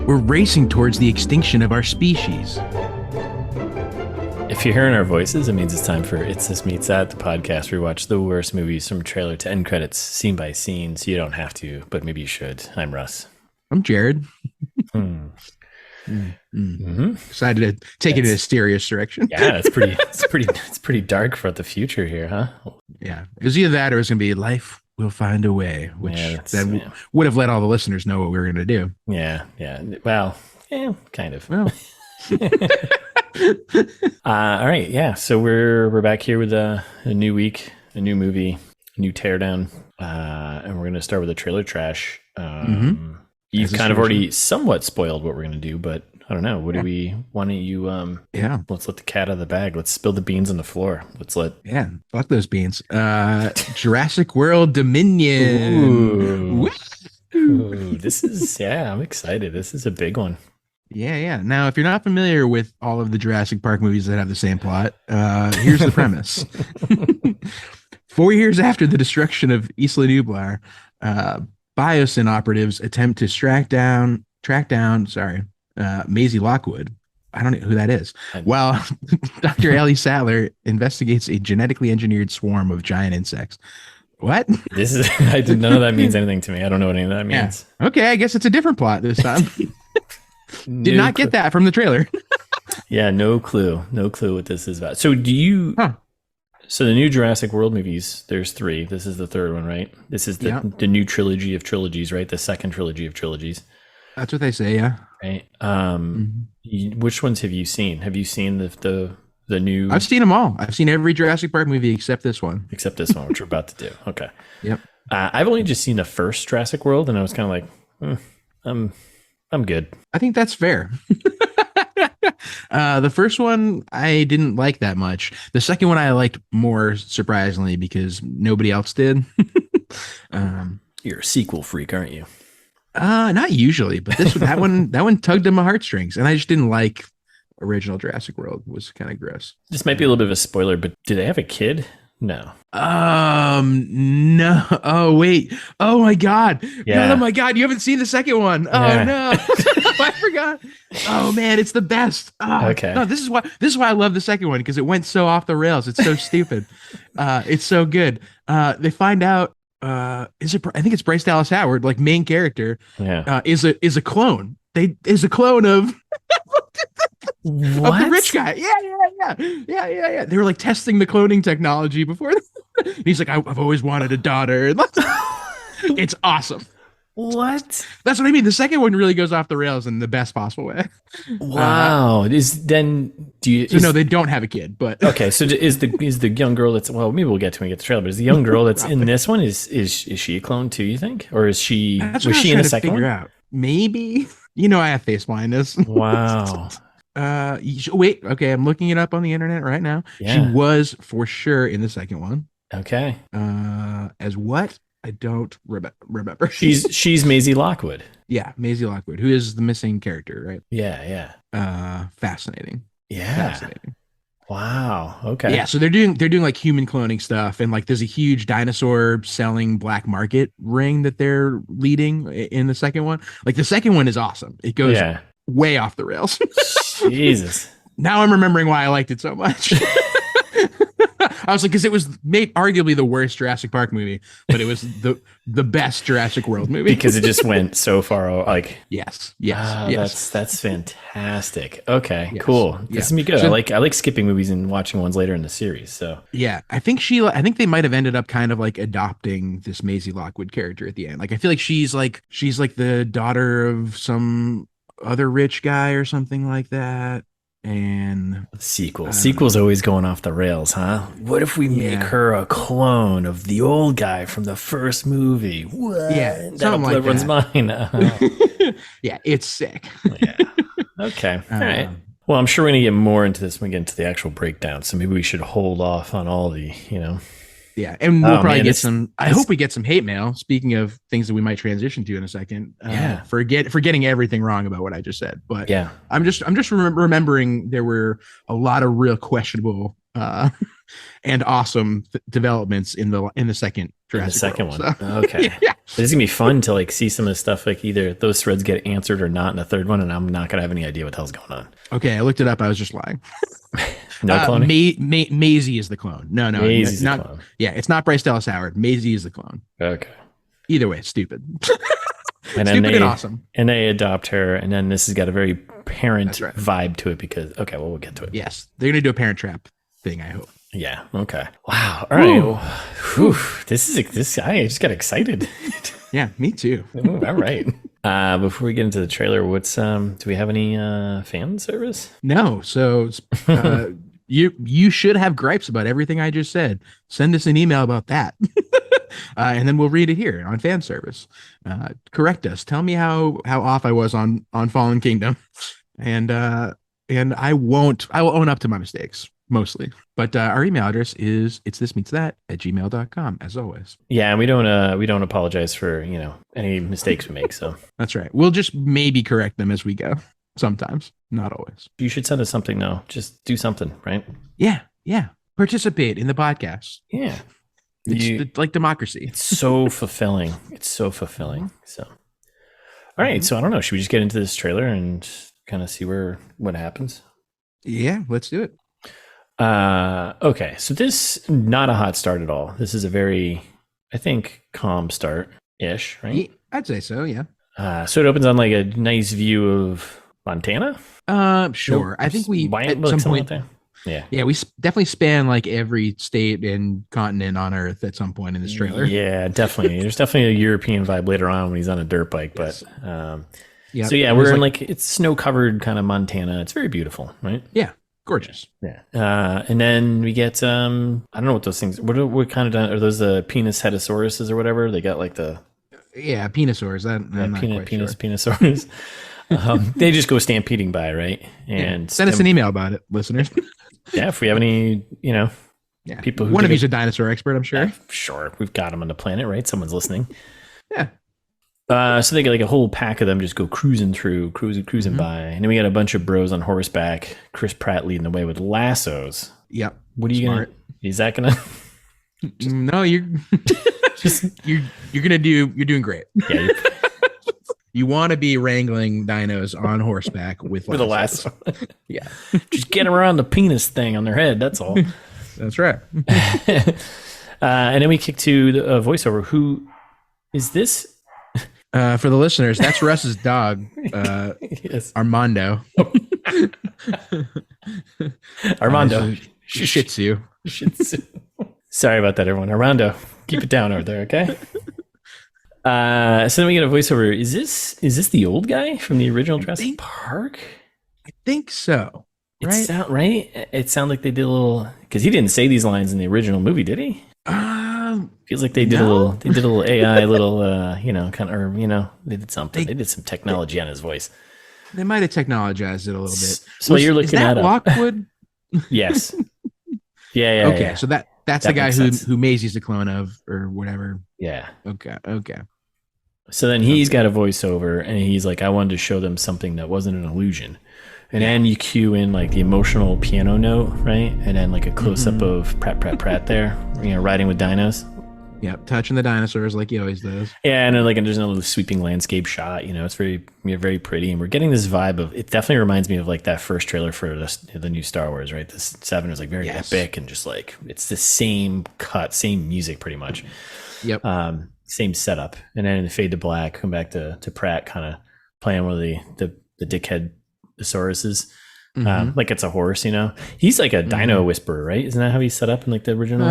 We're racing towards the extinction of our species. If you're hearing our voices, it means it's time for It's This Meets That, the podcast where we watch the worst movies from trailer to end credits, scene by scene, so you don't have to, but maybe you should. I'm Russ. I'm Jared. Mm-hmm. Decided to take it in a serious direction. Yeah, it's pretty dark for the future here, huh? Yeah, it was either that or it's gonna be life will find a way, which would have let all the listeners know what we were gonna do. Yeah. Well, kind of. Well. All right, yeah. So we're back here with a new week, a new movie, a new teardown, and we're gonna start with a trailer trash. You've kind of already somewhat spoiled what we're gonna do, but I don't know. What do we? Why don't you? Let's let the cat out of the bag. Let's spill the beans on the floor. Fuck those beans. Jurassic World Dominion. Ooh, this is I'm excited. This is a big one. Yeah. Now, if you're not familiar with all of the Jurassic Park movies that have the same plot, here's the premise. 4 years after the destruction of Isla Nublar, Biosyn operatives attempt to track down Maisie Lockwood. I don't know who that is. While Dr. Ellie Sattler investigates a genetically engineered swarm of giant insects. What? I didn't know that means anything to me. I don't know what any of that means. Yeah. Okay, I guess it's a different plot this time. Did not get that from the trailer. Yeah, no clue. No clue what this is about. So So the new Jurassic World movies, there's 3. This is the 3rd one, right? This is the new trilogy of trilogies, right? The second trilogy of trilogies. That's what they say, yeah. Right. Which ones have you seen? Have you seen the new? I've seen them all. I've seen every Jurassic Park movie except this one. Except this one, which we're about to do. Okay. Yep. I've only just seen the first Jurassic World, and I was kind of like, I'm good. I think that's fair. The first one I didn't like that much. The second one I liked more, surprisingly, because nobody else did. You're a sequel freak, aren't you? Not usually, but that one tugged at my heartstrings, and I just didn't like original Jurassic World. It was kind of gross. This might be a little bit of a spoiler, but do they have a kid? No. No. Oh, wait. Oh my God. Yeah. Oh my God. You haven't seen the second one. Oh no. I forgot. Oh man, it's the best. Oh, okay. No, this is why I love the second one, because it went so off the rails. It's so stupid. It's so good. They find out, I think it's Bryce Dallas Howard, like main character, is a clone. Is a clone of of the rich guy. Yeah. They were like testing the cloning technology before. He's like, I've always wanted a daughter. It's awesome. What? That's what I mean. The second one really goes off the rails in the best possible way. Wow. No, they don't have a kid, but okay. So is the young girl that's, well, maybe we'll get to when we get the trailer, but is the young girl that's in this one, is she a clone too, you think? Or was she in the second one? Out. Maybe. I have face blindness. Wow. Wait, okay, I'm looking it up on the internet right now. Yeah. She was for sure in the second one. Okay. As what? I don't remember. She's Maisie Lockwood. Yeah, Maisie Lockwood, who is the missing character, right? Yeah. Fascinating. Yeah. Fascinating. Wow. Okay. Yeah, so they're doing like human cloning stuff, and like there's a huge dinosaur selling black market ring that they're leading in the second one. Like the second one is awesome. It goes way off the rails. Jesus. Now I'm remembering why I liked it so much. I was like, because it was arguably the worst Jurassic Park movie, but it was the best Jurassic World movie because it just went so far. Like yes. That's fantastic. Okay, cool. This is me good. So, I like skipping movies and watching ones later in the series. So yeah, I think they might have ended up kind of like adopting this Maisie Lockwood character at the end. Like I feel like she's like the daughter of some other rich guy or something like that. And sequels always going off the rails, huh? What if we make her a clone of the old guy from the first movie? What? Yeah, that'll blow everyone's mind. Yeah, it's sick. Yeah. Okay. All right. Well, I'm sure we're gonna get more into this when we get into the actual breakdown. So maybe we should hold off on all the, Yeah, and we'll probably get some. I hope we get some hate mail. Speaking of things that we might transition to in a second, for getting everything wrong about what I just said. But yeah, I'm just remembering there were a lot of real questionable and awesome developments in the second Jurassic World, one. So. Okay. Yeah. This is gonna be fun to like see some of the stuff, like either those threads get answered or not in the third one, and I'm not gonna have any idea what the hell's going on. Okay, I looked it up. I was just lying. No cloning? Maisie is the clone. No, Maisie's not the clone. Yeah, it's not Bryce Dallas Howard. Maisie is the clone. Okay. Either way, stupid. And stupid and awesome. And they adopt her, and then this has got a very parent vibe to it because we'll get to it. Yes, they're gonna do a Parent Trap thing, I hope. Yeah. Okay. Wow. All right. Whew. This. I just got excited. Yeah, me too. Ooh, all right. Before we get into the trailer, what's do we have any fan service? No. So you should have gripes about everything I just said. Send us an email about that. And then we'll read it here on fan service. Correct us. Tell me how off I was on Fallen Kingdom. And I will own up to my mistakes mostly. But our email address is itsthismeansthat@gmail.com, as always. Yeah, and we don't apologize for, any mistakes we make. So that's right. We'll just maybe correct them as we go. Sometimes, not always. You should send us something though. Just do something, right? Yeah. Participate in the podcast. Yeah. It's like democracy. It's so fulfilling. So, all right. So I don't know. Should we just get into this trailer and kind of see what happens? Yeah, let's do it. Okay. So this, not a hot start at all. This is a very, I think, calm start-ish, right? Yeah, I'd say so, yeah. So it opens on like a nice view of Montana? Sure. I think we, at some point, Yeah, we definitely span like every state and continent on Earth at some point in this trailer. Yeah, definitely. There's definitely a European vibe later on when he's on a dirt bike. But yes. So yeah, we're in like it's snow-covered kind of Montana. It's very beautiful, right? Yeah, gorgeous. Yeah. And then we get I don't know what those things. What kind of are those? The penis hedosauruses or whatever? They got like the penisaurs. I'm not quite sure. Penisaurs. They just go stampeding by, right? And send us an email about it, listeners. Yeah, if we have any, people who one of you's a dinosaur expert, I'm sure. Yeah, sure, we've got them on the planet, right? Someone's listening. Yeah. So they get like a whole pack of them just go cruising by, and then we got a bunch of bros on horseback. Chris Pratt leading the way with lassos. Yep. What are you gonna? Is that gonna? No, you're you're doing great. Yeah. You want to be wrangling dinos on horseback with a lasso. Yeah. Just get them around the penis thing on their head. That's all. That's right. And then we kick to the voiceover. Who is this? For the listeners, that's Russ's dog, yes. Armando. Armando. Shih Tzu. Sorry about that, everyone. Armando, keep it down over there, okay? So then we get a voiceover. Is this the old guy from the original Jurassic Park? I think so. Right? It sounded like they did a little, because he didn't say these lines in the original movie, did he? Feels like they did a little AI, they did something. They did some technology on his voice. They might have technologized it a little bit. So you're looking at Lockwood? Yes. Yeah. Okay, yeah. So that's the guy who Maisie's the clone of, or whatever. Yeah. Okay. So then he's got a voiceover, and he's like, I wanted to show them something that wasn't an illusion. And then you cue in like the emotional piano note, right? And then like a close-up of Pratt there, riding with dinos. Yep, touching the dinosaurs like he always does. Yeah, and then like there's another sweeping landscape shot. It's very very pretty, and we're getting this vibe of. It definitely reminds me of like that first trailer for the new Star Wars, right? This 7 was like very epic, and just like it's the same cut, same music, pretty much. Yep. Same setup, and then fade to black. Come back to Pratt, kind of playing one of the dickhead Thesauruses. Like it's a horse, he's like a dino whisperer, right? Isn't that how he's set up in like the original?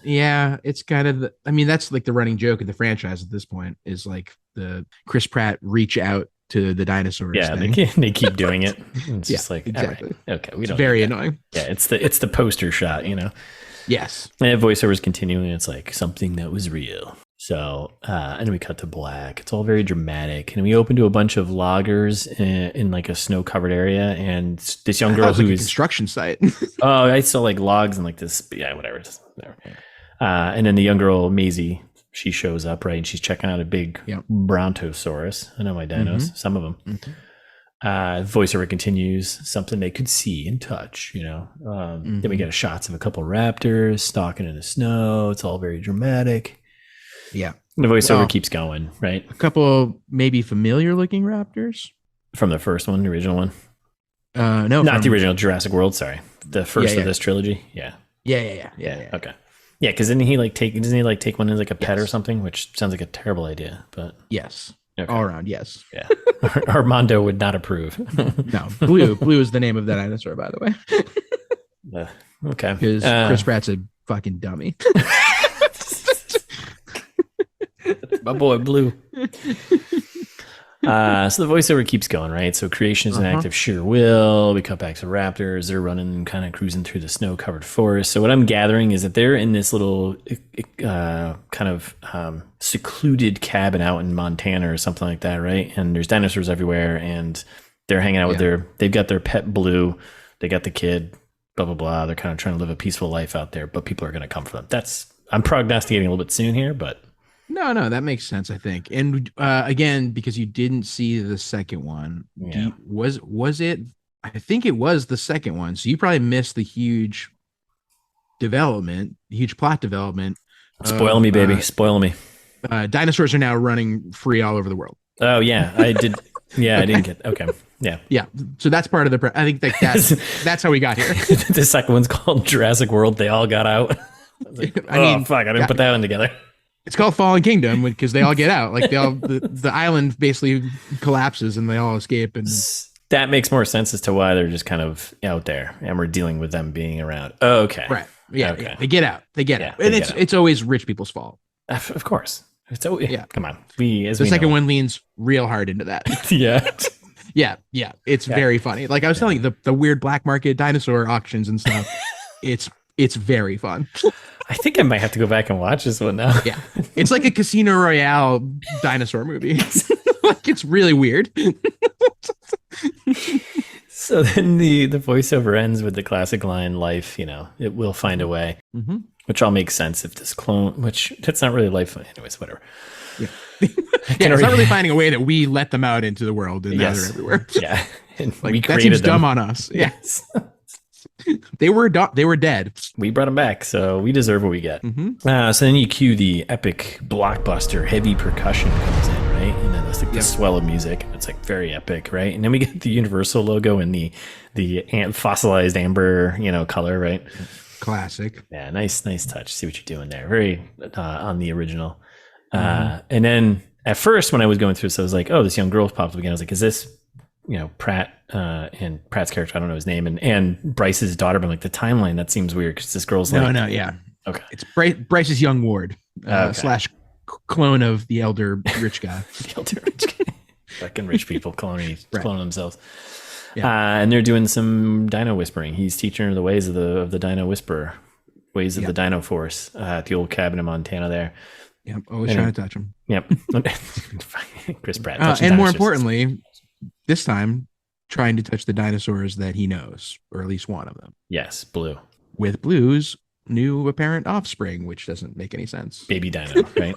Yeah, it's kind of that's like the running joke of the franchise at this point, is like the Chris Pratt reach out to the dinosaurs. Yeah, thing. They keep doing it. It's just like exactly. Right, okay, it's very annoying. Yeah, it's the poster shot, Yes. And voiceovers continuing. It's like something that was real. So, and we cut to black. It's all very dramatic. And we open to a bunch of loggers in like a snow-covered area. And this young girl who is a construction site. Oh, I saw like logs and like this. Yeah, whatever. And then the young girl, Maisie, she shows up, right? And she's checking out a big Brontosaurus. I know my dinos, some of them. Voiceover continues, something they could see and touch, Then we get shots of a couple raptors stalking in the snow. It's all very dramatic. Yeah. And the voiceover keeps going, right? A couple maybe familiar looking raptors. From the first one, the original one? No. Not the original Jurassic World, sorry. The first of this trilogy? Yeah. Okay. Yeah, because doesn't he take one as like a pet or something, which sounds like a terrible idea, but yes. Okay. All around, yes. Yeah. Armando would not approve. No, Blue is the name of that dinosaur, by the way. Okay. Because Chris Pratt's a fucking dummy. My boy Blue. So the voiceover keeps going, right? So creation is an act of sheer will. We cut back to raptors. They're running, kind of cruising through the snow-covered forest. So what I'm gathering is that they're in this little kind of secluded cabin out in Montana or something like that, right? And there's dinosaurs everywhere, and they're hanging out with they've got their pet Blue. They got the kid, blah, blah, blah. They're kind of trying to live a peaceful life out there, but people are going to come for them. I'm prognosticating a little bit soon here, but... No, that makes sense, I think. And again, because you didn't see the second one, was it? I think it was the second one. So you probably missed the huge plot development. Spoil me, baby. Spoil me. Dinosaurs are now running free all over the world. Oh, yeah. I did. Yeah, I didn't get. Okay. Yeah. Yeah. So that's part of the. I think that's how we got here. The second one's called Jurassic World. They all got out. I mean, fuck. I didn't put that one together. It's called Fallen Kingdom because they all get out. Like the island basically collapses and they all escape. And that makes more sense as to why they're just kind of out there and we're dealing with them being around. Oh, okay. Right. Yeah. Okay. Yeah. They get out. And it's always rich people's fault. Of course. Come on. The second one leans real hard into that. Yeah. Yeah. It's very funny. Like I was telling you, the weird black market dinosaur auctions and stuff. It's very fun. I think I might have to go back and watch this one now. Yeah. It's like a Casino Royale dinosaur movie. Like it's really weird. So then the voiceover ends with the classic line, life, it will find a way, which all makes sense if this clone, which that's not really life. Anyways, whatever. Yeah. It's not really finding a way that we let them out into the world and now they're everywhere. Yeah. And like, that seems dumb on us. Yes. They were dead. We brought them back, so we deserve what we get. So then you cue the epic blockbuster heavy percussion comes in, right? And then there's like the swell of music. It's like very epic, right? And then we get the Universal logo and the fossilized amber, color, right? Classic. Yeah, nice touch. See what you're doing there. Very on the original. And then at first when I was going through this, I was like, oh, this young girl popped up again. I was like, is this Pratt and Pratt's character, I don't know his name, and Bryce's daughter, but like the timeline, that seems weird because this girl's okay. It's Bryce's young ward / clone of the elder rich guy. The elder rich guy. Fucking rich people cloning themselves. Yeah. And they're doing some dino whispering. He's teaching her the ways of the dino whisperer, ways of the dino force at the old cabin in Montana there. Yep, always trying to touch him. Yep. Chris Pratt. And more importantly, this time, trying to touch the dinosaurs that he knows, or at least one of them. Yes, Blue. With Blue's new apparent offspring, which doesn't make any sense. Baby dino, right?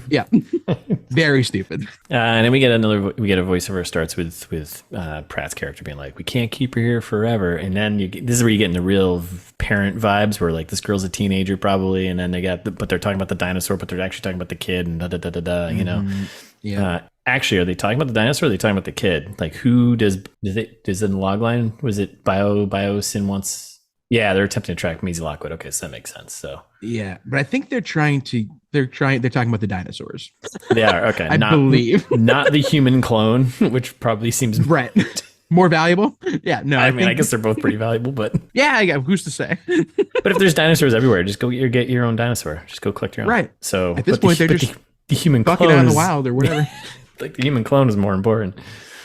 Yeah. Very stupid. And then we get a voiceover starts with Pratt's character being like, we can't keep her here forever. And then this is where you get into real parent vibes where like this girl's a teenager probably. And then but they're talking about the dinosaur, but they're actually talking about the kid and Yeah. Actually, are they talking about the dinosaur or are they talking about the kid? Like who does in the log line, was it Biosyn wants? Yeah, they're attempting to track Maisie Lockwood. Okay, so that makes sense. So yeah, but I think they're talking about the dinosaurs. They are, okay. I believe. Not the human clone, which probably seems right. More valuable? Yeah, no. I guess they're both pretty valuable, but yeah, who's to say? But if there's dinosaurs everywhere, just go get your own dinosaur. Just go collect your own. Right. So at this point, they're just the human bucking clone out in the wild or whatever. Like the human clone is more important.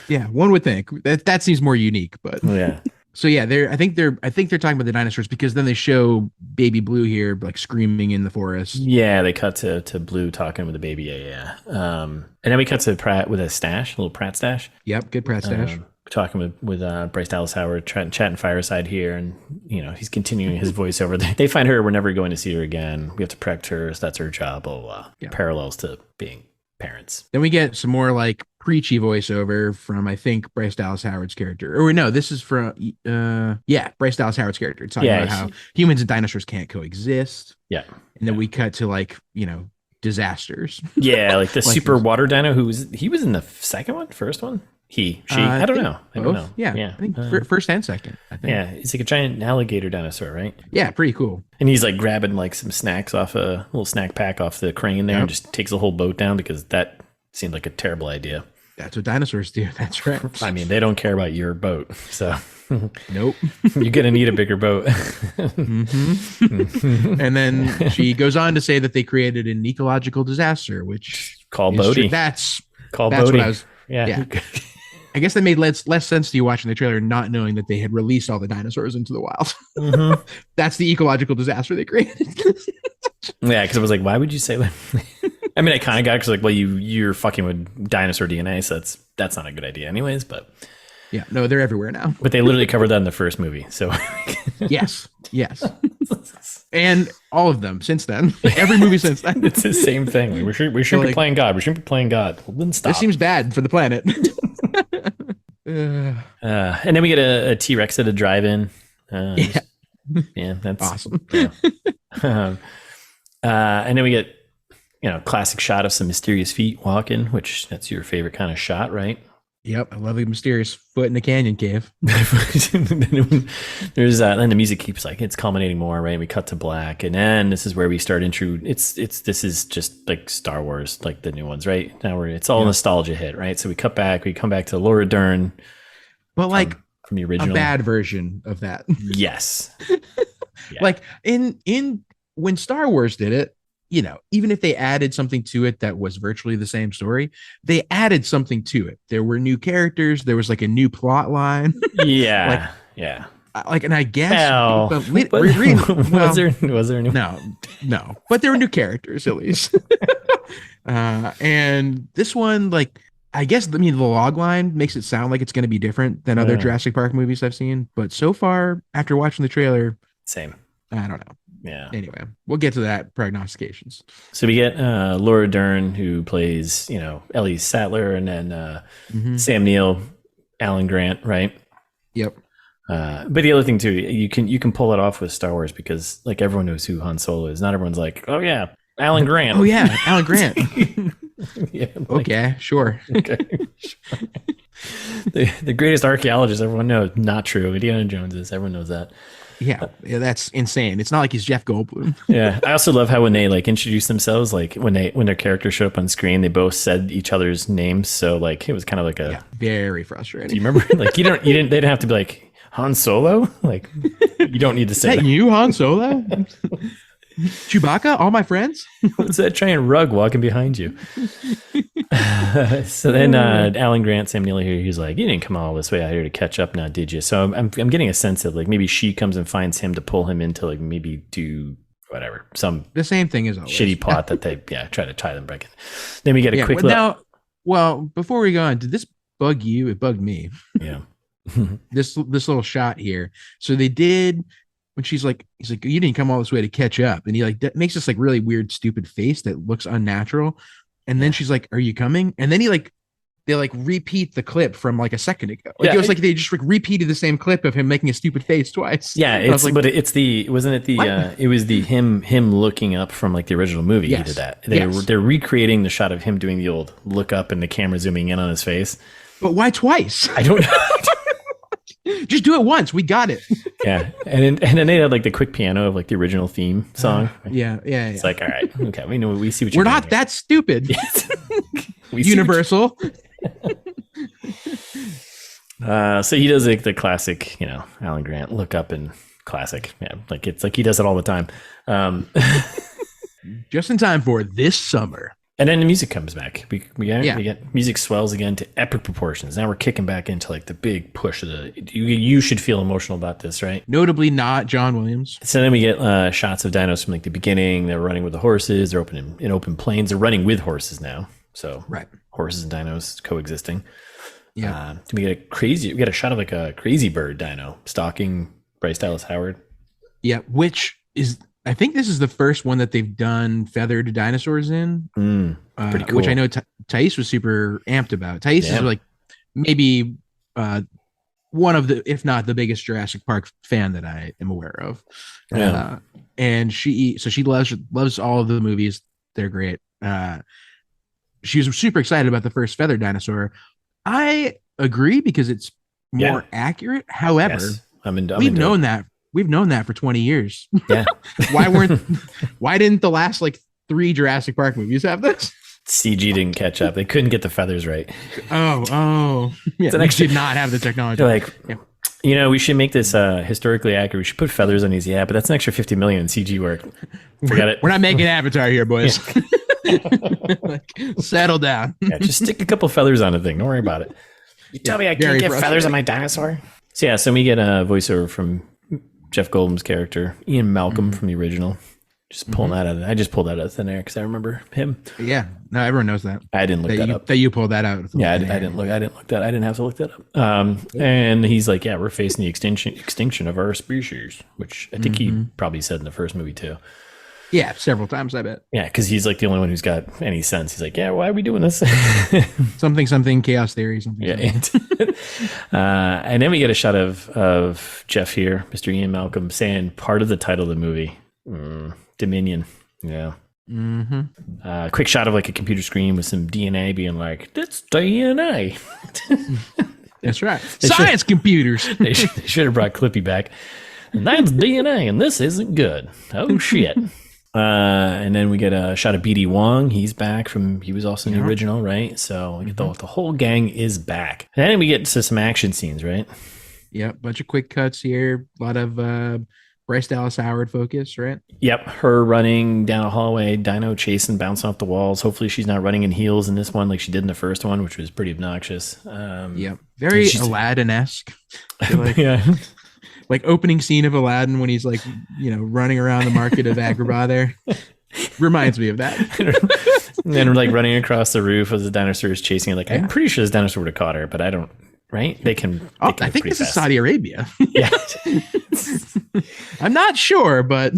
Yeah, one would think that seems more unique, but yeah. So yeah, I think they're talking about the dinosaurs because then they show baby Blue here like screaming in the forest. Yeah, they cut to Blue talking with the baby. Yeah. And then we cut to Pratt with a little Pratt stash. Yep, good Pratt stash. Talking with Bryce Dallas Howard, chatting fireside here, and he's continuing his voiceover. They find her. We're never going to see her again. We have to protect her. So that's her job. Blah blah. Blah. Yeah. Parallels to being parents. Then we get some more like preachy voiceover from, I think, Bryce Dallas Howard's character. Or no, this is from Bryce Dallas Howard's character. It's talking about how humans and dinosaurs can't coexist. Yeah. And then we cut to like, disasters. Yeah, like the like super water dino he was in the second one, first one? She, I don't know. Yeah. I think first and second, I think. Yeah, he's like a giant alligator dinosaur, right? Yeah, pretty cool. And he's like grabbing like some snacks off a little snack pack off the crane there and just takes the whole boat down because that seemed like a terrible idea. That's what dinosaurs do. That's right. I mean, they don't care about your boat, so nope. You're gonna need a bigger boat. Mm-hmm. And then she goes on to say that they created an ecological disaster, which call Bodhi. That's Bodhi. What I was. Yeah. I guess that made less sense to you watching the trailer, not knowing that they had released all the dinosaurs into the wild. Mm-hmm. That's the ecological disaster they created. Yeah, because I was like, why would you say that? I mean, I kind of got it because like, well, you're fucking with dinosaur DNA, so that's not a good idea, anyways. But yeah, no, they're everywhere now. But they literally covered that in the first movie, so yes, and all of them since then. Every movie since then, it's the same thing. We shouldn't be playing God. We shouldn't be playing God. Well, then stop. This seems bad for the planet. And then we get a T-Rex at a drive-in. Yeah, that's awesome. Yeah. And then we get classic shot of some mysterious feet walking, which that's your favorite kind of shot, right? Yep, I love a mysterious foot in a canyon cave. There's then the music keeps like it's culminating more, right? We cut to black, and then this is where we start this is just like Star Wars, like the new ones, right? Now it's all nostalgia hit, right? So we come back to Laura Dern, but like from the original, a bad version of that. Yes, like in when Star Wars did it. Even if they added something to it that was virtually the same story, they added something to it. There were new characters. There was like a new plot line. Yeah. And I guess was there new? No, but there were new characters at least. And this one, like, I guess, the log line makes it sound like it's going to be different than other Jurassic Park movies I've seen. But so far, after watching the trailer, same. I don't know. Yeah. Anyway, we'll get to that prognostications. So we get Laura Dern, who plays, Ellie Sattler, and then Sam Neill, Alan Grant, right? Yep. But the other thing too, you can pull it off with Star Wars because like everyone knows who Han Solo is. Not everyone's like, oh yeah, Alan Grant. Oh yeah, Alan Grant. Yeah. Okay, sure. Okay. The greatest archaeologist everyone knows. Not true. Indiana Jones is. Everyone knows that. Yeah, that's insane. It's not like he's Jeff Goldblum. Yeah, I also love how when they like introduce themselves, like when their characters show up on screen, they both said each other's names. So like it was kind of like very frustrating. Do you remember? Like they didn't have to be like Han Solo. Like you don't need to say that. You Han Solo, Chewbacca, all my friends. What's that giant rug walking behind you? So then Alan Grant, Sam Neill here, he's like, you didn't come all this way out here to catch up now, did you? So I'm getting a sense of like maybe she comes and finds him to pull him into like maybe do whatever, the same thing as always. Shitty plot that they try to tie them back in. Then we get a quick look. Well, before we go on, did this bug you? It bugged me. Yeah. This little shot here. So they did when he's like, you didn't come all this way to catch up, and he like makes this like really weird, stupid face that looks unnatural. And then she's like, "Are you coming?" And then they repeat the clip from like a second ago. Like it was like they just like repeated the same clip of him making a stupid face twice. Yeah, it was the him looking up from like the original movie. Yes. He did that. They're recreating the shot of him doing the old look up and the camera zooming in on his face. But why twice? I don't know. Just do it once. We got it. Yeah, and then they had like the quick piano of like the original theme song. Yeah. It's like, all right, okay, we see what we're not that stupid. Universal. So he does like the classic, Alan Grant look up and classic. Yeah, like it's like he does it all the time. Just in time for this summer. And then the music comes back. We get music swells again to epic proportions. Now we're kicking back into like the big push of you should feel emotional about this, right? Notably not John Williams. So then we get shots of dinos from like the beginning. They're running with the horses. They're in open plains. They're running with horses now. So horses and dinos coexisting. Yeah. We get a shot of like a crazy bird dino stalking Bryce Dallas Howard. Yeah, which is, I think this is the first one that they've done feathered dinosaurs in. Pretty cool. Which I know Thais was super amped about. Thais is like maybe one of the, if not the biggest Jurassic Park fan that I am aware of. And she loves all of the movies. They're great. She was super excited about the first feathered dinosaur. I agree because it's more accurate. However, we've known that for 20 years. Yeah. Why didn't the last like 3 Jurassic Park movies have this? CG didn't catch up. They couldn't get the feathers right. Oh. Yeah, they did not have the technology. They're like, we should make this historically accurate. We should put feathers on these. Yeah, but that's an extra $50 million in CG work. Forget it. We're not making Avatar here, boys. Like, settle down. Just stick a couple feathers on the thing. Don't worry about it. You tell me I can't get feathers on my dinosaur? So we get a voiceover from Jeff Goldblum's character, Ian Malcolm from the original. Just pulling that out. I just pulled that out of thin air because I remember him. Yeah, no, everyone knows that. I didn't look that up. That you pulled that out. Yeah, I didn't look that. I didn't have to look that up. And he's like, "Yeah, we're facing the extinction of our species," which I think he probably said in the first movie too. Yeah, several times, I bet. Yeah, because he's like the only one who's got any sense. He's like, "Yeah, why are we doing this?" something chaos theory. Something. And then we get a shot of Jeff here, Mr. Ian Malcolm, saying part of the title of the movie. Dominion. Yeah. Quick shot of like a computer screen with some DNA being like, that's DNA. That's right. Science computers. They should have brought Clippy back. And that's DNA, and this isn't good. Oh, shit. And then we get a shot of BD Wong. He's back he was also in the original, right? So we get the whole gang is back. And then we get to some action scenes, right? Yep. Bunch of quick cuts here. A lot of Bryce Dallas Howard focus, right? Yep. Her running down a hallway, dino chasing, bouncing off the walls. Hopefully she's not running in heels in this one like she did in the first one, which was pretty obnoxious. Yep. Very Aladdin-esque. Like opening scene of Aladdin when he's like, running around the market of Agrabah there. Reminds me of that. And then like running across the roof as the dinosaur is chasing her. Like, I'm pretty sure this dinosaur would have caught her, but I don't. Right? They can. I think this is Saudi Arabia. Yeah. I'm not sure, but.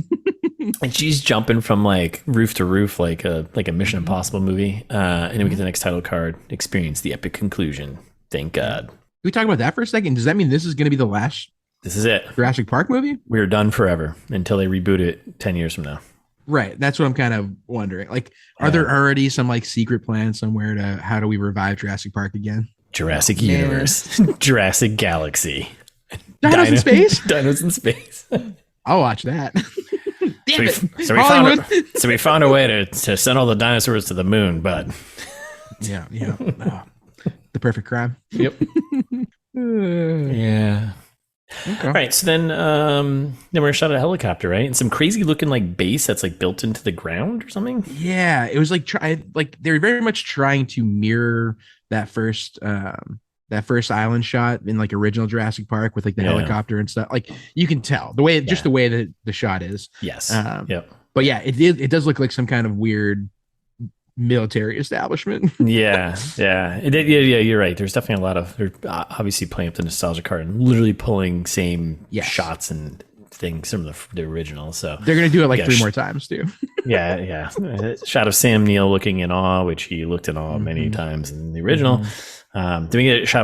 And she's jumping from like roof to roof like a Mission Impossible movie. And then we get the next title card, Experience the Epic Conclusion. Thank God. Can we talk about that for a second? Does that mean this is going to be the last? This is it. Jurassic Park movie? We're done forever until they reboot it 10 years from now. Right. That's what I'm kind of wondering. Like, are there already some like secret plan somewhere to how do we revive Jurassic Park again? Jurassic Universe, Jurassic Galaxy, Dinos in space. Dinos in space. I'll watch that. So we found a way to send all the dinosaurs to the moon, but yeah, the perfect crime. Yep. Yeah. Okay. All right. So then we're shot at a helicopter, right? And some crazy looking like base that's like built into the ground or something. Yeah, it was like they're very much trying to mirror that first island shot in like original Jurassic Park with like the helicopter and stuff. Like you can tell the way that the shot is. Yes. Yep. But yeah, it does look like some kind of weird military establishment. Yeah. You're right. There's definitely they're obviously playing up the nostalgia card and literally pulling same shots and things from the original. So they're gonna do it like 3 more times too. Yeah. Shot of Sam Neill looking in awe, which he looked in awe many times in the original. Then we get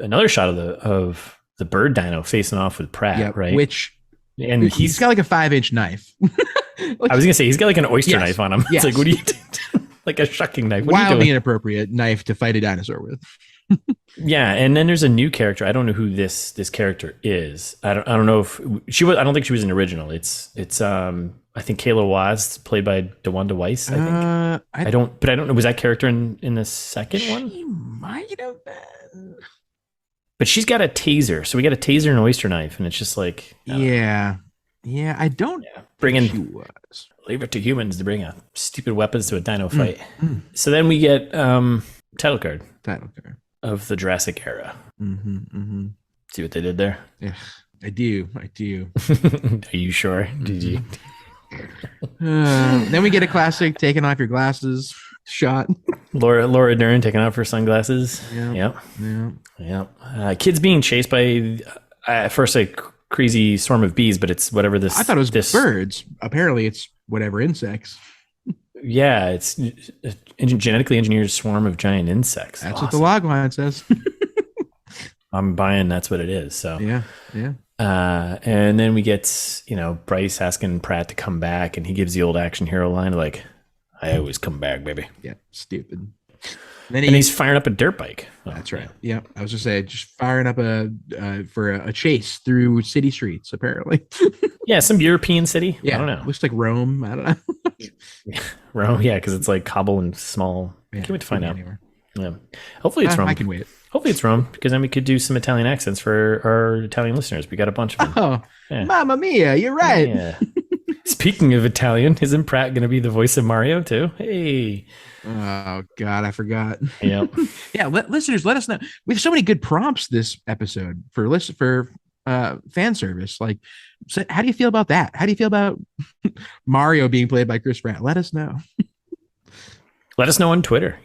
another shot of the bird dino facing off with Pratt, right? And he's got like a 5-inch knife. I was gonna say he's got like an oyster knife on him. It's like, what do you do? Like a shucking knife. Wildly inappropriate knife to fight a dinosaur with. Yeah, and then there's a new character. I don't know who this character is. I don't know if she was. I don't think she was an original. It's I think Kayla Waz, played by DeWanda Wise. I think. I don't know. Was that character in the second one? She might have been. But she's got a taser. So we got a taser and an oyster knife, and it's just like I don't bring in. Leave it to humans to bring stupid weapons to a dino fight. So then we get title card of the Jurassic era. See what they did there? Yeah, I do. Are you sure? Did you? Then we get a classic taking off your glasses shot. Laura Dern taking off her sunglasses. Yep. Kids being chased by at first a crazy swarm of bees, but it's whatever this. I thought it was birds. Apparently, it's whatever insects. Yeah, it's a genetically engineered swarm of giant insects. That's awesome. What the log line says. I'm buying that's what it is. So yeah. And then we get, Bryce asking Pratt to come back, and he gives the old action hero line like, "I always come back, baby." Yeah, stupid. And he's firing up a dirt bike. That's right. Yeah, I was just saying, just firing up for a chase through city streets, apparently. Yeah, some European city. Yeah, I don't know. Looks like Rome. I don't know. Rome, yeah, because it's like cobble and small. Yeah, can't wait to find out. Anywhere. Yeah, hopefully it's Rome. I can wait. Hopefully it's Rome, because then we could do some Italian accents for our Italian listeners. We got a bunch of them. Oh, yeah. Mamma mia, you're right. Yeah. Speaking of Italian, isn't Pratt going to be the voice of Mario too? Hey. Oh God, I forgot. Yeah. Yeah. Listeners, let us know. We have so many good prompts this episode for fan service. Like, so how do you feel about that? How do you feel about Mario being played by Chris Pratt? Let us know. Let us know on Twitter.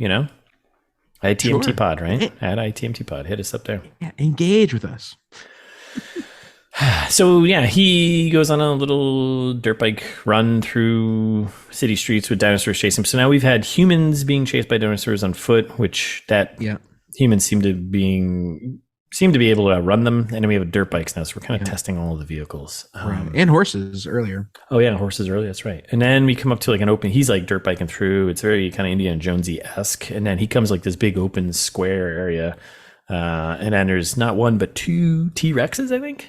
ITMT pod, right? At ITMT pod. Hit us up there. Yeah, engage with us. So yeah, he goes on a little dirt bike run through city streets with dinosaurs chasing him. So now we've had humans being chased by dinosaurs on foot, humans seem to be able to run them, and then we have dirt bikes now. So we're kind of testing all of the vehicles, right. And horses earlier. Oh yeah, horses earlier. That's right. And then we come up to like an open. He's like dirt biking through. It's very kind of Indiana Jonesy-esque. And then he comes like this big open square area. And then there's not one but two T-Rexes, I think.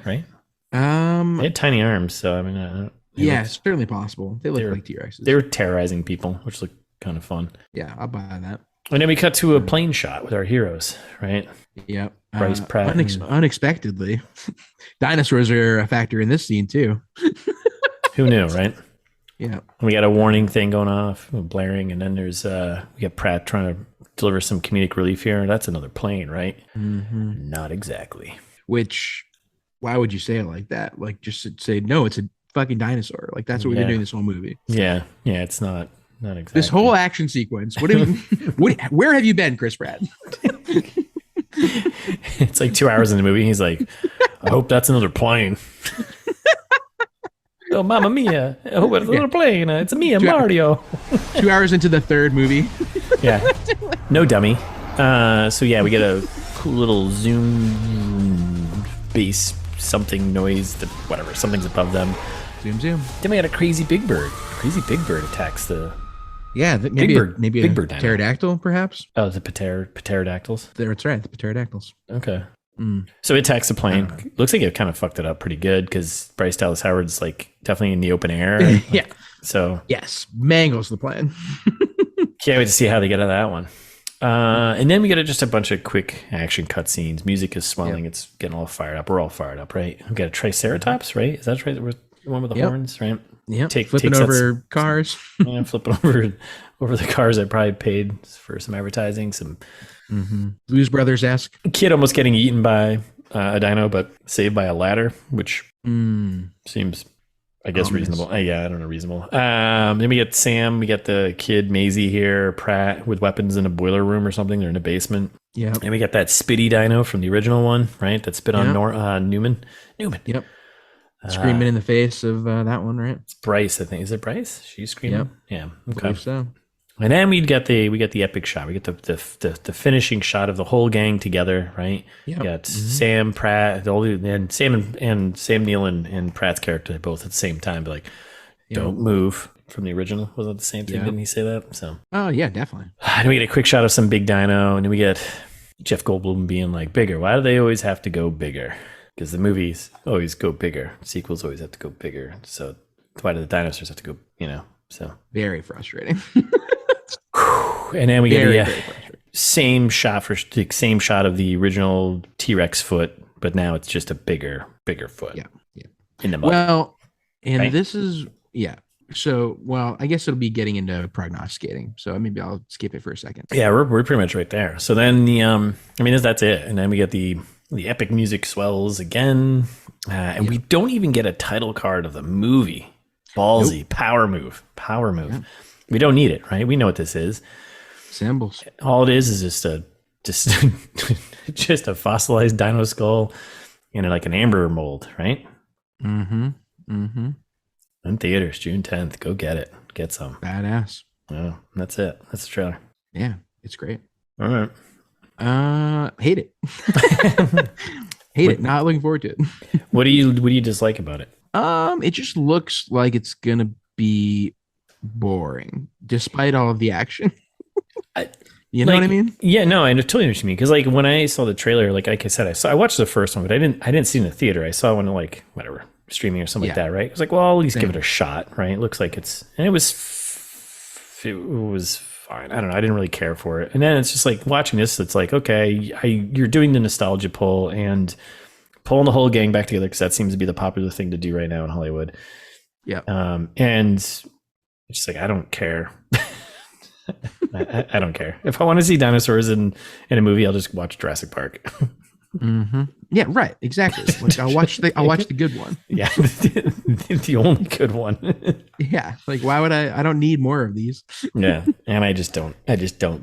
Right. They had tiny arms, so I mean, it's certainly possible. They look like T-Rexes. They were terrorizing people, which looked kind of fun. Yeah, I'll buy that. And then we cut to a plane shot with our heroes, right? Yep. Bryce Pratt. Unexpectedly, dinosaurs are a factor in this scene too. Who knew, right? Yeah. And we got a warning thing going off, blaring, and then there's we got Pratt trying to deliver some comedic relief here. That's another plane, right? Mm-hmm. Not exactly. Which, why would you say it like that? Like, just say no, it's a fucking dinosaur. Like, that's what we've been doing this whole movie. Yeah, it's not exactly. This whole action sequence. Where have you been, Chris Pratt? It's like 2 hours in the movie. He's like, I hope that's another plane. Oh, mamma mia. I hope it's another plane. It's me and Mario. 2 hours into the third movie. Yeah. No dummy. So yeah, we get a cool little zoom bass something noise that whatever, something's above them. Zoom. Then we got a crazy big bird. Crazy big bird attacks the maybe a big bird pterodactyl, perhaps. Oh, the pterodactyls. That's right, the pterodactyls. Okay. So it attacks the plane. Looks like it kind of fucked it up pretty good because Bryce Dallas Howard's like definitely in the open air. Yeah. So yes, mangles the plane. Can't wait to see how they get out of that one. And then we get just a bunch of quick action cutscenes. Music is swelling. Yep. It's getting all fired up. We're all fired up, right? We got a Triceratops, right? Is that right? The one with the horns, right? Yeah. Flipping over cars. Yeah, flipping over the cars. I probably paid for some advertising. Some Blues Brothers-esque. Kid almost getting eaten by a dino, but saved by a ladder, which seems, I guess, reasonable. Yeah, I don't know, reasonable. Then we get Sam. We get the kid Maisie here, Pratt with weapons in a boiler room or something. They're in a basement. Yeah. And we got that Spitty dino from the original one, right? That spit on Newman. Yep. Screaming in the face of that one, right? It's Bryce, I think. Is it Bryce? She's screaming. Yep. Yeah. Okay. I believe so. And then we get the epic shot. We get the finishing shot of the whole gang together, right? Yeah. We got Sam, Pratt, and Sam and Sam Neill and Pratt's character both at the same time, like, don't move from the original. Was that the same thing? Didn't he say that? So. Oh yeah, definitely. And we get a quick shot of some big dino, and then we get Jeff Goldblum being like, bigger. Why do they always have to go bigger? Because the movies always go bigger. Sequels always have to go bigger. So why do the dinosaurs have to go? So very frustrating. And then we get the same shot of the original T-Rex foot, but now it's just a bigger foot. Yeah. In the mud. Well, and this is So, I guess it'll be getting into prognosticating. So maybe I'll skip it for a second. Yeah, we're pretty much right there. So then that's it. And then we get the epic music swells again, and we don't even get a title card of the movie. Ballsy. Nope. Power move. Yeah. We don't need it, right? We know what this is. Symbols. All it is just a fossilized dino skull in like an amber mold, right? In In theaters, June 10th. Go get it. Get some. Badass. Oh, that's it. That's the trailer. Yeah, it's great. All right. Hate it. Hate it. Not looking forward to it. What do you dislike about it? It just looks like it's gonna be boring, despite all of the action. You know what I mean? Yeah, no, I totally know what you mean. Because like when I saw the trailer, like I said, I watched the first one, but I didn't see it in the theater. I saw one like whatever streaming or something like that, right? I was like, well, I'll at least give it a shot, right? It looks like it was fine. I don't know. I didn't really care for it. And then it's just like watching this, it's like, okay, you're doing the nostalgia pull and pulling the whole gang back together because that seems to be the popular thing to do right now in Hollywood. Yeah. And it's just like, I don't care. I don't care. If I want to see dinosaurs in a movie, I'll just watch Jurassic Park. Mm-hmm. Yeah, right. Exactly. Like I'll watch the good one. Yeah, the only good one. Yeah, like why would I don't need more of these. Yeah, and I just don't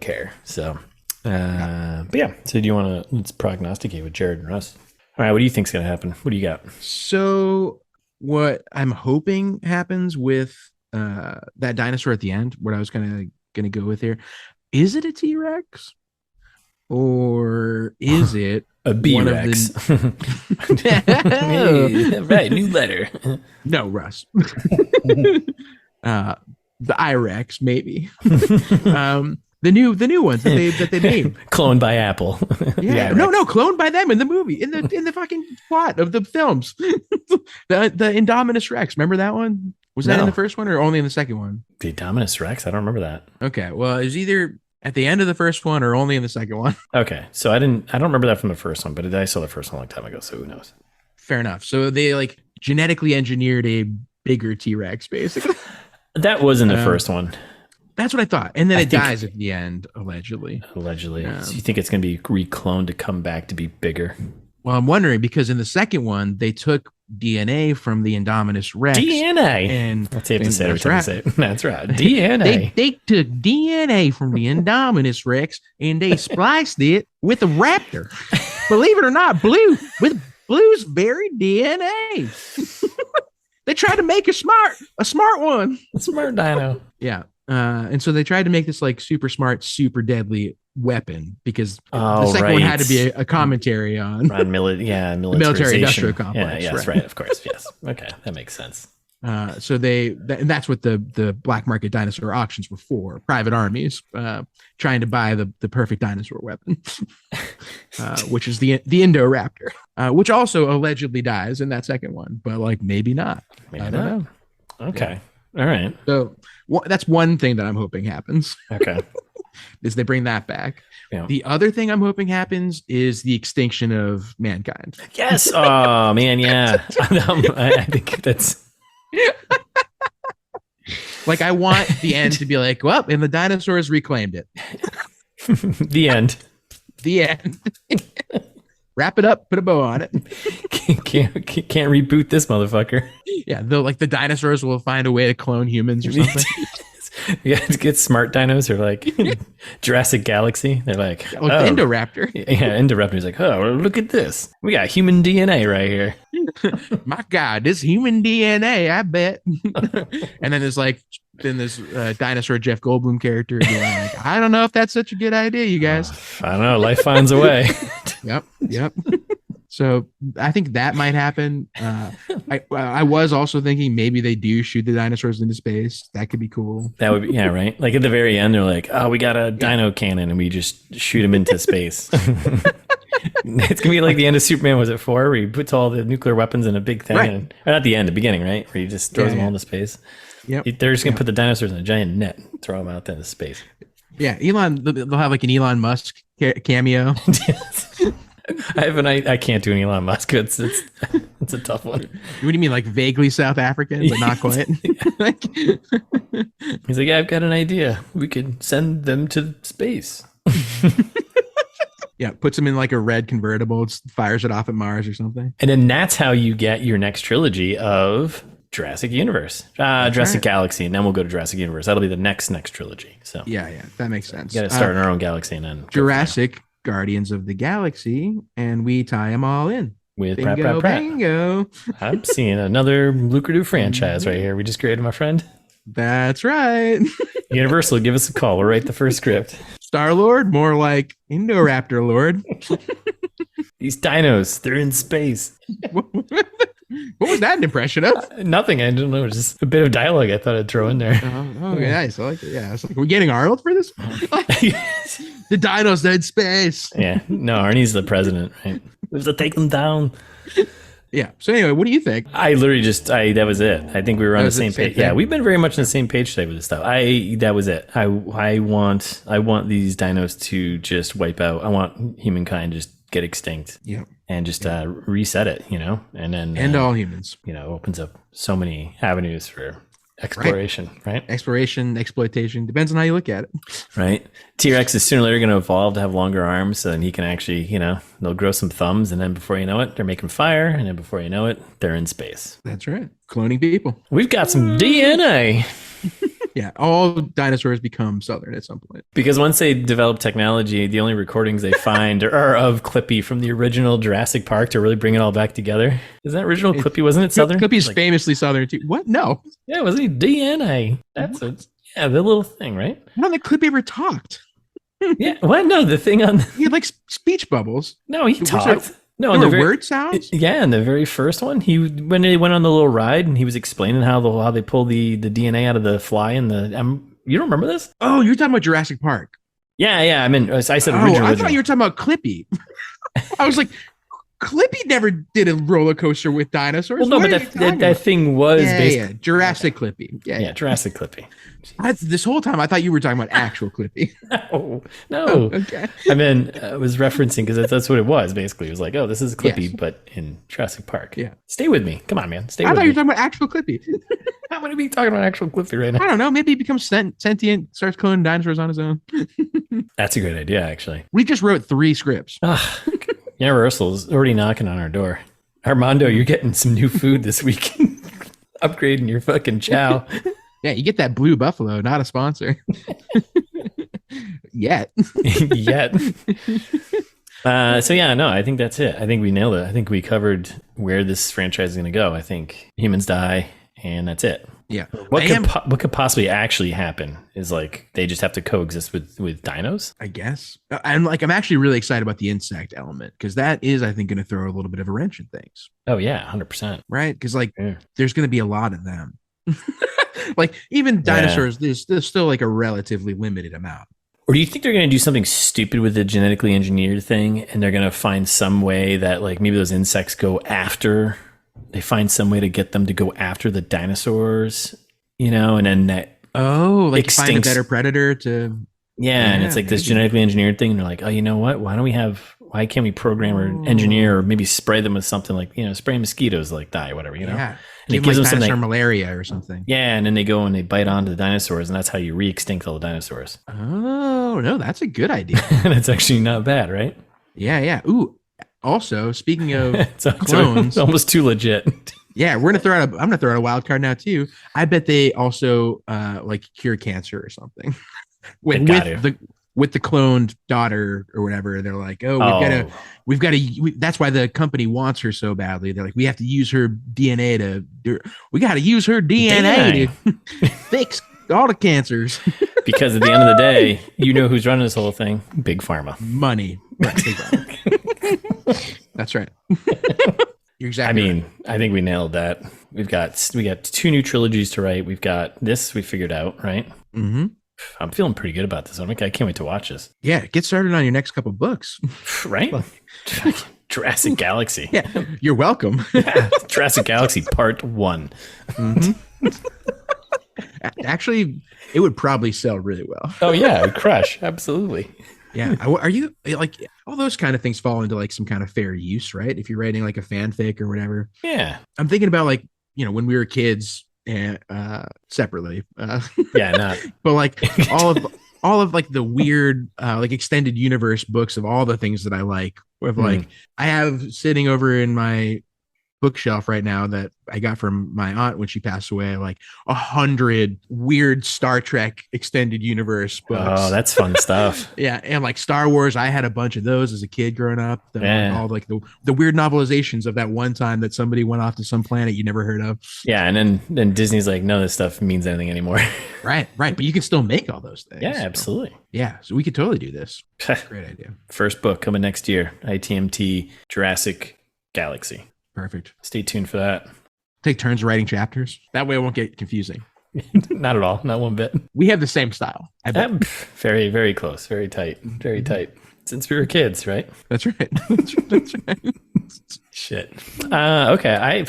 care. So, but yeah. So do you want to let's prognosticate with Jared and Russ? All right, what do you think's gonna happen? What do you got? So what I'm hoping happens with that dinosaur at the end, what I was gonna go with here, is it a T-Rex or is it a B-Rex? Right, new letter. No, Russ. The I-Rex, maybe. The new ones that they made, cloned by Apple. Yeah, no, cloned by them in the movie, in the fucking plot of the films. the Indominus Rex, remember that one? Was that in the first one or only in the second one? The Indominus Rex? I don't remember that. Okay, well, it was either at the end of the first one or only in the second one. Okay, so I don't remember that from the first one, but I saw the first one a long time ago, so who knows? Fair enough. So they like genetically engineered a bigger T-Rex, basically. That was in the first one. That's what I thought. And then it dies at the end, allegedly. So you think it's going to be recloned to come back to be bigger? Well, I'm wondering because in the second one, they took DNA from the Indominus Rex. DNA. And that's safe to say every time I say it. That's right. DNA. They took DNA from the Indominus Rex and they spliced it with a raptor. Believe it or not, with Blue's very DNA. They tried to make a smart one. A smart dino. Yeah. And so they tried to make this like super smart, super deadly weapon because the second one had to be a commentary on military industrial complex. Yeah, yes, right. Of course. Yes. Okay. That makes sense. So and that's what the black market dinosaur auctions were for, private armies trying to buy the perfect dinosaur weapon, which is the Indoraptor, which also allegedly dies in that second one, but like maybe not. I don't know. Okay. Yeah. All right. So that's one thing that I'm hoping happens. Okay. Is they bring that back. Yeah. The other thing I'm hoping happens is the extinction of mankind. Yes. Oh man. Yeah. I think that's. Like I want the end to be like, well, and the dinosaurs reclaimed it. The end. The end. Wrap it up, put a bow on it. Can't reboot this motherfucker. Yeah, the dinosaurs will find a way to clone humans or something. Yeah, to get smart dinos or like Jurassic Galaxy. They're like, Indoraptor. Yeah, Indoraptor's like, oh, look at this. We got human DNA right here. My God, this human DNA, I bet. And then there's this dinosaur Jeff Goldblum character being like, I don't know if that's such a good idea, you guys. I don't know. Life finds a way. Yep. So I think that might happen. I was also thinking maybe they do shoot the dinosaurs into space. That could be cool. That would be, yeah, right? Like at the very end, they're like, oh, we got a dino cannon and we just shoot them into space. It's going to be like the end of Superman, was it 4? Where he puts all the nuclear weapons in a big thing. Right. Or not the end, the beginning, right? Where he just throws them all into space. Yep. They're just going to put the dinosaurs in a giant net and throw them out into space. Yeah, they'll have like an Elon Musk cameo. I can't do an Elon Musk. It's a tough one. What do you mean, like vaguely South African, but not quite? He's like, yeah, I've got an idea. We could send them to space. Yeah, puts them in like a red convertible, fires it off at Mars or something. And then that's how you get your next trilogy of Jurassic Universe, Jurassic Galaxy, and then we'll go to Jurassic Universe. That'll be the next trilogy. So yeah, that makes sense. You got to start in our own galaxy and then Jurassic Guardians of the Galaxy, and we tie them all in with Pratt. Bingo. I'm seeing another lucrative franchise right here. We just created, my friend. That's right. Universal, give us a call. We'll write the first script. Star-Lord, more like Indoraptor Lord. These dinos, they're in space. What was that an impression of? Nothing. I don't know. It's just a bit of dialogue I thought I'd throw in there. Okay, nice. I like it. Yeah, it's like, we're getting Arnold for this? The dinos are in space. Yeah. No, Arnie's the president, right? We have to take them down. Yeah. So anyway, what do you think? I literally that was it. I think we were on the same page. Yeah, we've been very much on the same page today with this stuff. That was it. I want these dinos to just wipe out. I want humankind just get extinct. Yeah. And just reset it, and then all humans. Opens up so many avenues for exploration, right? Exploration, exploitation, depends on how you look at it. Right. T-Rex is sooner or later going to evolve to have longer arms, so then he can actually, they'll grow some thumbs, and then before you know it, they're making fire, and then before you know it, they're in space. That's right. Cloning people. We've got some DNA. Yeah, all dinosaurs become southern at some point. Because once they develop technology, the only recordings they find are of Clippy from the original Jurassic Park to really bring it all back together. Is that original Clippy? Wasn't it southern? Clippy's famously southern too. What? No. Yeah, wasn't he DNA? That's it. Yeah, the little thing, right? I don't think Clippy ever talked. Yeah. What? No, the thing on. He had like speech bubbles. No, he talked. No, there were word sounds. Yeah, in the very first one, when they went on the little ride and he was explaining how they pull the DNA out of the fly and the. You don't remember this? Oh, you're talking about Jurassic Park. Yeah. I mean, I said original. I thought you were talking about Clippy. I was like, Clippy never did a roller coaster with dinosaurs. Well, no, but that thing was Jurassic Clippy. Yeah, Jurassic Clippy. This whole time, I thought you were talking about actual Clippy. No. Oh, okay. I mean, I was referencing because that's what it was. Basically, it was like, oh, this is Clippy, but in Jurassic Park. Yeah. Stay with me. Come on, man. I thought you were talking about actual Clippy. I'm going to be talking about actual Clippy right now. I don't know. Maybe he becomes sentient, starts cloning dinosaurs on his own. That's a great idea, actually. We just wrote 3 scripts. Universal's already knocking on our door. Armando, you're getting some new food this week. Upgrading your fucking chow. Yeah, you get that blue buffalo, not a sponsor. Yet. So yeah, no, I think that's it. I think we nailed it. I think we covered where this franchise is going to go. I think humans die, and that's it. Yeah. What could possibly actually happen is like they just have to coexist with dinos, I guess. I'm actually really excited about the insect element because that is, I think, going to throw a little bit of a wrench in things. Oh yeah, 100%. Right? Because there's going to be a lot of them. Like even dinosaurs, there's still like a relatively limited amount. Or do you think they're going to do something stupid with the genetically engineered thing, and they're going to find some way that like maybe those insects go after? They find some way to get them to go after the dinosaurs, and then that find a better predator to. Yeah, and it's like this genetically engineered thing, and they're like, oh, you know what? Why can't we program or engineer or maybe spray them with something like spray mosquitoes like die, whatever, Yeah. And it gives them something malaria or something. Yeah, and then they go and they bite onto the dinosaurs, and that's how you re-extinct all the dinosaurs. Oh no, that's a good idea. That's actually not bad, right? Yeah. Ooh. Also, speaking of clones, it's almost too legit. Yeah, I'm gonna throw out a wild card now too. I bet they also like cure cancer or something with the cloned daughter or whatever. They're like, we've got to. That's why the company wants her so badly. They're like, we have to use her DNA we got to use her DNA to fix all the cancers. Because at the end of the day, who's running this whole thing? Big Pharma. Money. Right, Big Pharma. That's right. You're exactly right. I think we nailed that. We got 2 new trilogies to write. We've got this we figured out, right? Mm-hmm. I'm feeling pretty good about this one. I can't wait to watch this. Yeah, get started on your next couple books. Right? Jurassic Galaxy. Yeah, you're welcome. Jurassic Galaxy Part 1. Mm-hmm. Actually, it would probably sell really well. Oh yeah, it would crush. Absolutely. Yeah. Are you like all those kind of things fall into like some kind of fair use, right? If you're writing like a fanfic or whatever. Yeah. I'm thinking about like, when we were kids and separately. Not. But like all of like the weird like extended universe books of all the things that I like. With like I have sitting over in my bookshelf right now that I got from my aunt when she passed away, like 100 weird Star Trek extended universe books. Oh, that's fun stuff. Yeah, and like Star Wars, I had a bunch of those as a kid growing up. All like the weird novelizations of that one time that somebody went off to some planet you never heard of. Yeah, and then Disney's like, none of this stuff means anything anymore. Right, but you can still make all those things. Yeah, absolutely. So we could totally do this. Great idea. First book coming next year, ITMT Jurassic Galaxy. Perfect. Stay tuned for that. Take turns writing chapters. That way it won't get confusing. Not at all. Not one bit. We have the same style. Very, very close. Very tight. Very tight. Since we were kids, right? That's right. That's right. Shit. Okay. I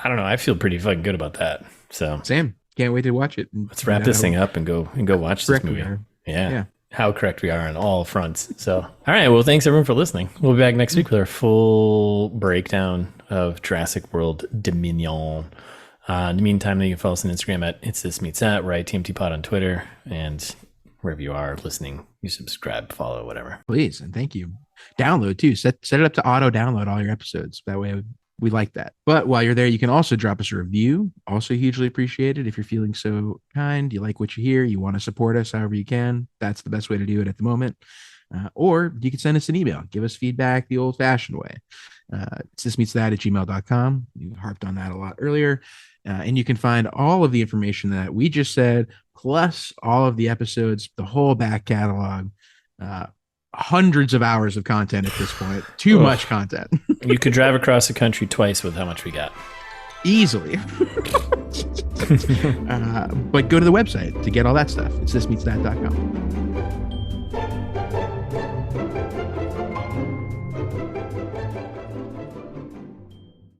don't know. I feel pretty fucking good about that. So Sam, can't wait to watch it. Let's wrap this thing up and go watch this movie. Yeah. How correct we are on all fronts. So, all right. Well, thanks everyone for listening. We'll be back next week with our full breakdown of Jurassic World Dominion. In the meantime, you can follow us on Instagram at It's This Meets That. We're ITMT Pod on Twitter, and wherever you are listening, you subscribe, follow, whatever. Please, and thank you. Download too. Set it up to auto download all your episodes. That way we like that. But while you're there, you can also drop us a review. Also hugely appreciated. If you're feeling so kind, you like what you hear, you want to support us however you can, that's the best way to do it at the moment. Or you can send us an email. Give us feedback the old-fashioned way. It's thismeetsthat@gmail.com. You harped on that a lot earlier. And you can find all of the information that we just said, plus all of the episodes, the whole back catalog, hundreds of hours of content at this point. Too much content. You could drive across the country twice with how much we got. Easily. But go to the website to get all that stuff. It's thismeetsthat.com.